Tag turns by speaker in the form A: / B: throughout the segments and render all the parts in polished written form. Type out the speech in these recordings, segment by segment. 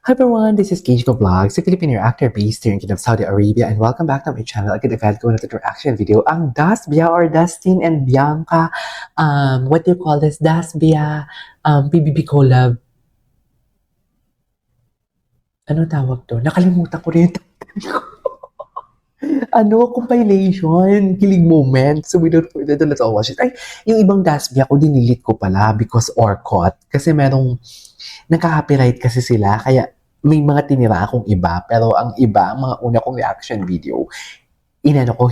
A: Hi everyone, this is Gage Vlogs, a Filipino actor based here in Kingdom, Saudi Arabia, and welcome back to my channel. Agad ko na ito reaction video. Ang Dasbia or Dustin and Bianca, what do you call this? Dasbia, PBB collab. Ano tawag to? Nakalimutan ko rin yung title ko. Compilation, kilig moment. So without further ado, let's all watch it. Ay, yung ibang Dasbia ko, dinilit ko pala because Orkut. Kasi merong, nagka-copyright kasi sila, kaya may mga tinira akong iba, pero ang iba, ang mga una kong reaction video, hinide ko,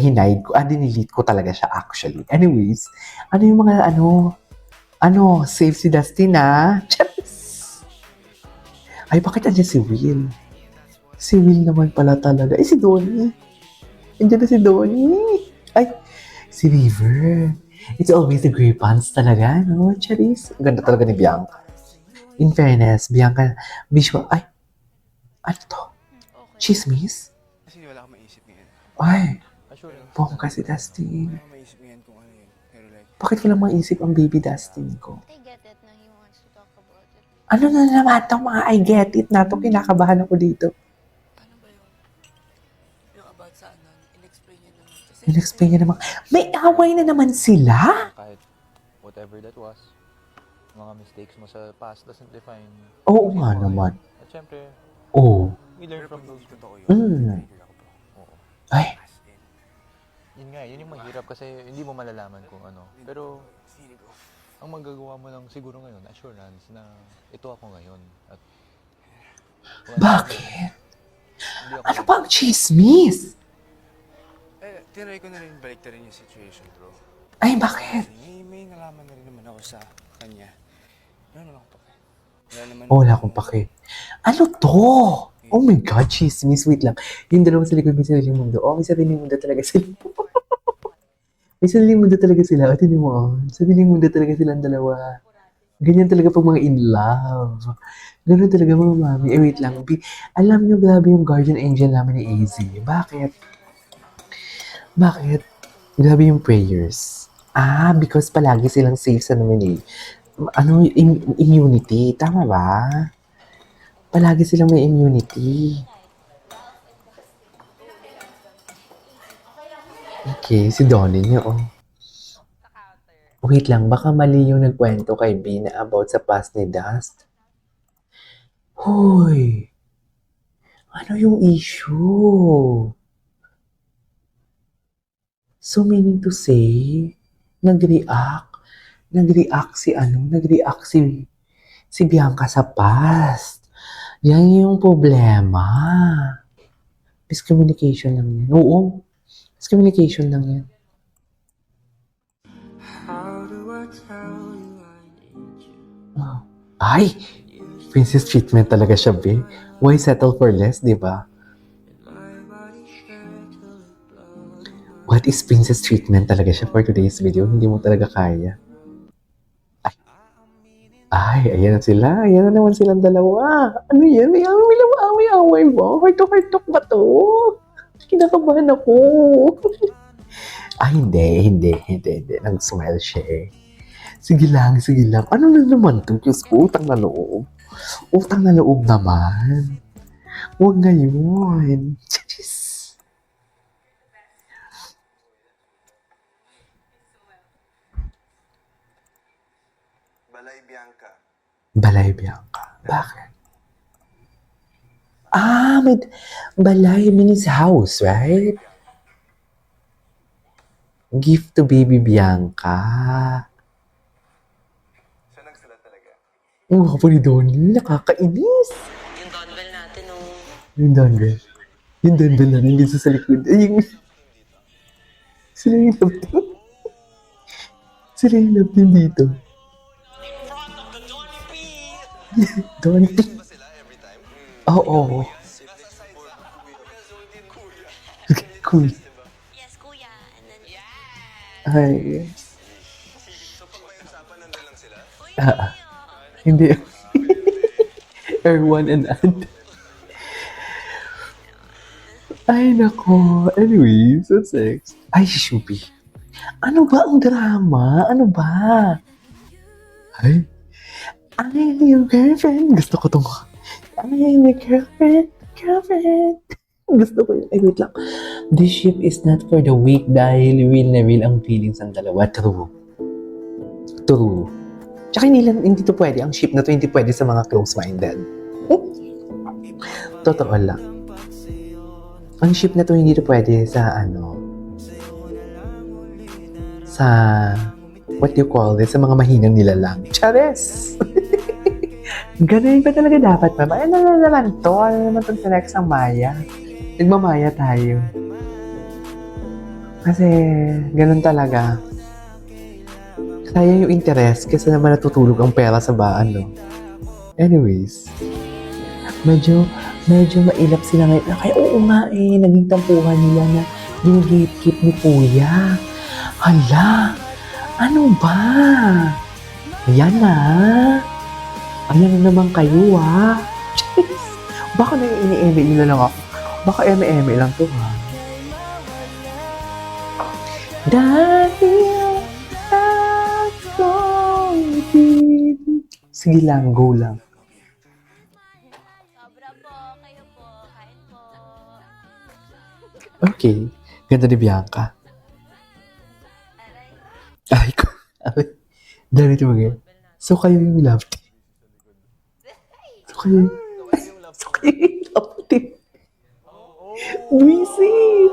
A: dinilit ko talaga siya actually. Anyways, ano yung mga save si Dustin Charis! Ay, bakit andyan si Will? Si Will naman pala talaga. Si Donnie. Andyan na si Donnie. Ay, si River. It's always the gray pants talaga, no, Charis? Ganda talaga ni Bianca. In fairness, Bianca, visual, ano to? Chismis?
B: Kasi wala akong maisip ngayon.
A: Ay, bongga si Dustin.
B: Wala akong maisip ngayon kung ano yun. Pero like,
A: Bakit walang maisip ang baby Dustin ko?
C: I get it na he wants to talk about it.
A: Ano na naman itong mga I get it na to? Kinakabahan ako dito.
D: Ano ba yun? Yung about sa ano, in-explain niya naman. Kasi
A: In-explain niya naman. May away na naman sila?
E: Kahit whatever that was, mga mistakes mo sa past doesn't define
A: Oo
E: who
A: nga
E: you are.
A: naman.
E: At syempre,
A: Oo.
E: we learn from those
B: totoo yun.
A: Mm.
E: Oo.
A: Ay,
B: As in,
E: Yun nga, yun yung mahirap kasi hindi mo malalaman kung ano. Pero
B: feeling ko.
E: ang magagawa mo lang siguro ngayon, assurance na ito ako ngayon. At
A: bakit?
E: Hindi ako,
A: Ano ba ang chismis?
B: Tinry ko na rin baliktarin yung situation, bro.
A: Ay, bakit?
B: May nalaman na rin naman ako sa kanya. Wala naman akong pake.
A: Wala akong pake. Ano to? Oh my God, chismis. Wait lang. Yung dalawa sa likod, may sariling mundo. Oh, may sariling mundo talaga sila. May sariling mundo talaga sila. O, tinin mo, sariling mundo talaga silang dalawa. Ganyan talaga pag mga in love. Ganun talaga mga mami. Wait lang. Alam nyo, grabe yung guardian angel namin ni AZ. Bakit? Bakit? Grabe yung prayers. Because palagi silang safe sa naman immunity. Tama ba? Palagi silang may immunity. Okay, si Donnie niyo, Wait lang, baka mali yung nagkwento kay Bina about sa past ni Dust. Hoy! Ano yung issue? So meaning to say, nag-react si Bianca sa past. Yan yung problema. Miscommunication lang yan. Oo. Miscommunication lang yan. Oh. Ay! Princess treatment talaga siya, be. Why settle for less, di ba? What is princess treatment talaga siya for today's video? Hindi mo talaga kaya. Ay, ayan na sila. Ayan na naman silang dalawa. Ano yan? May away ba? Hartok ba to? Kinakabahan ako. Hindi. Nag-smile siya eh. Sige lang. Ano na naman to? Diyos ko, utang na loob. Utang na loob naman. Huwag ngayon. Jeez. Balay Bianca. Bakit? May balay means house, right? Gift to baby Bianca.
B: Siya nagsulat talaga.
A: Ang mga po ni Donnie, nakakainis.
D: yung Donbell natin nung
A: Yung Donbell na rin dito sa likod. Ay, sila yung love team. Sila yung love team dito. Donnie. Oo. Cool.
D: yes, kuya. And then,
A: Ay.
B: So, pag may usapan, nandun lang sila?
A: Hindi. Erwan and Ant. Ay, nako. Anyways, what's next? Ay, si Shubi. Ano ba ang drama? Ano ba? Ay, yung girlfriend. Gusto ko tong Ay, my girlfriend, girlfriend. Gusto ko yun. Ay, wait lang. This ship is not for the weak dahil real na real ang feelings ng dalawa. True. True. Tsaka hindi to pwede. Ang ship na to hindi pwede sa mga close-minded. Totoo lang. Ang ship na to hindi to pwede sa sa what do you call this? Sa mga mahinang nila lang. Chares! Ganun ba talaga dapat, ma'am? Ano na naman to? Ano naman itong select ang Maya? Nagmamaya tayo. Kasi, ganun talaga. Sayang yung interest kasi naman natutulog ang pera sa baan, no? Anyways, medyo mailap sila ngayon. Kaya oo nga naging tampuhan nila na yung gatekeep ni Kuya. Hala, ano ba? Ayan na. Ayan na naman kayo, ha? Baka ini-eme nyo na lang ako. Baka eme-eme lang to, ha? Dahil ako din. Sige lang, go lang.
C: Sobra po, kayo po, kain po.
A: Okay. Ganda ni Bianca.
C: Aray.
A: Ay, ko. Ay. Dahil ito mga. So, kayo yung love team. So, kayo yung love team. Wisit!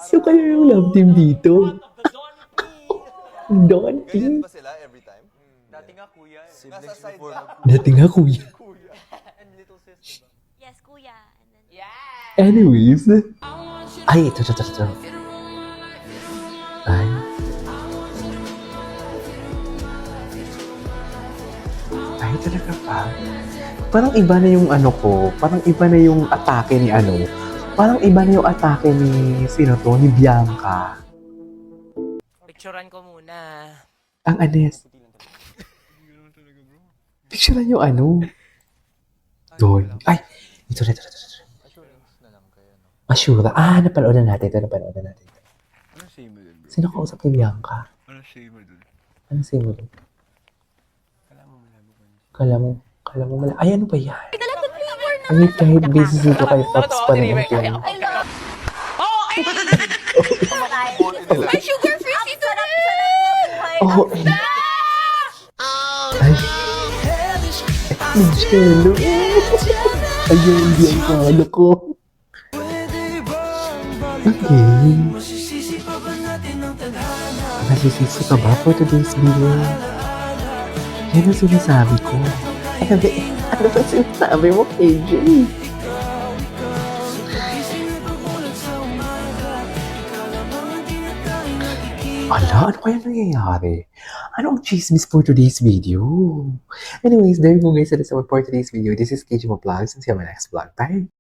A: So, kayo yung love team dito. Don team.
E: ba sila every time?
B: Dati nga kuya eh.
E: Nasa side ka.
A: Dati nga, kuya.
B: And little sis, diba?
C: Yes, kuya. And then,
A: Anyways. Ay, ito. Ay. Ay, talaga pa. Parang iba na yung ko. Parang iba na yung atake ni Parang iba na yung atake ni, ni Bianca.
D: Picturean ko muna.
A: Ang anes. Picturean yung Doon. Ay, ito.
E: Assurance na lang kayo, no?
A: Ashura. Napanood na natin ito.
B: Ano say mo dun, bro?
A: Sino kausap ni Bianca?
B: Ano say mo dun?
A: Ano say mo doon?
B: Kala mo malabo ka.
A: Kala mo mala. Ay, ano ba yan? Ay, kahit busy dito kay Pops pa rin natin.
C: my sugar free today!
A: Oh, ay. Hello. Ayun, hindi ang kala ko. Okay. Nasisisi ka ba for today's video? Yan ang sinasabi ko. Ano ba sinasabi mo, KJ? Ala, ano kaya nangyayari? Ano ang chismis for today's video? Anyways, there you go guys. That is our for today's video. This is KJ Mo Vlogs and see you on my next vlog. Bye!